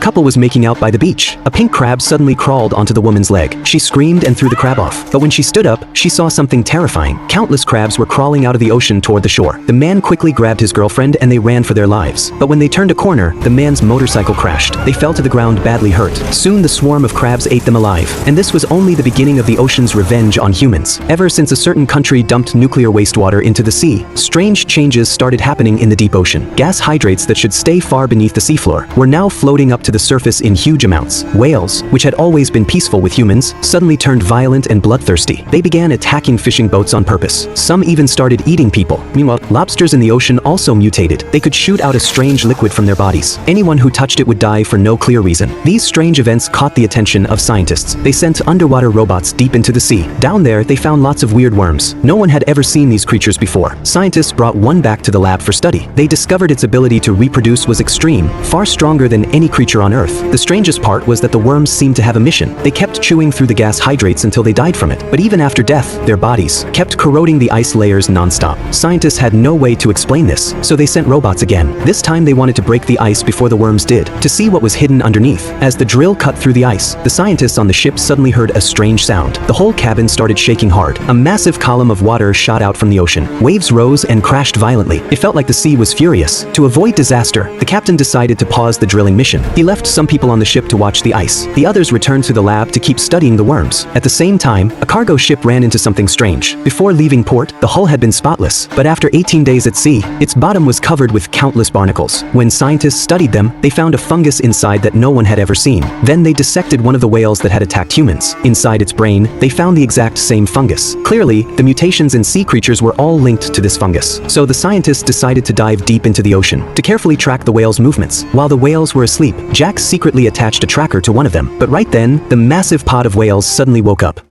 couple was making out by the beach. A pink crab suddenly crawled onto the woman's leg. She screamed and threw the crab off. But when she stood up, she saw something terrifying. Countless crabs were crawling out of the ocean toward the shore. The man quickly grabbed his girlfriend and they ran for their lives. But when they turned a corner, the man's motorcycle crashed. They fell to the ground badly hurt. Soon the swarm of crabs ate them alive. And this was only the beginning of the ocean's revenge on humans. Ever since a certain country dumped nuclear wastewater into the sea, strange changes started happening in the deep ocean. Gas hydrates that should stay far beneath the seafloor were now floating up to the surface in huge amounts. Whales, which had always been peaceful with humans, suddenly turned violent and bloodthirsty. They began attacking fishing boats on purpose. Some even started eating people. Meanwhile, lobsters in the ocean also mutated. They could shoot out a strange liquid from their bodies. Anyone who touched it would die for no clear reason. These strange events caught the attention of scientists. They sent underwater robots deep into the sea. Down there, they found lots of weird worms. No one had ever seen these creatures before. Scientists brought one back to the lab for study. They discovered its ability to reproduce was extreme, far stronger than any creature on Earth. The strangest part was that the worms seemed to have a mission. They kept chewing through the gas hydrates until they died from it. But even after death, their bodies kept corroding the ice layers non-stop. Scientists had no way to explain this, so they sent robots again. This time they wanted to break the ice before the worms did, to see what was hidden underneath. As the drill cut through the ice, the scientists on the ship suddenly heard a strange sound. The whole cabin started shaking hard. A massive column of water shot out from the ocean. Waves rose and crashed violently. It felt like the sea was furious. To avoid disaster, the captain decided to pause the drilling mission. He left some people on the ship to watch the ice. The others returned to the lab to keep studying the worms. At the same time, a cargo ship ran into something strange. Before leaving port, the hull had been spotless, but after 18 days at sea, its bottom was covered with countless barnacles. When scientists studied them, they found a fungus inside that no one had ever seen. Then they dissected one of the whales that had attacked humans. Inside its brain, they found the exact same fungus. Clearly, the mutations in sea creatures were all linked to this fungus. So the scientists decided to dive deep into the ocean to carefully track the whales' movements. While the whales were asleep, Jack secretly attached a tracker to one of them. But right then, the massive pod of whales suddenly woke up.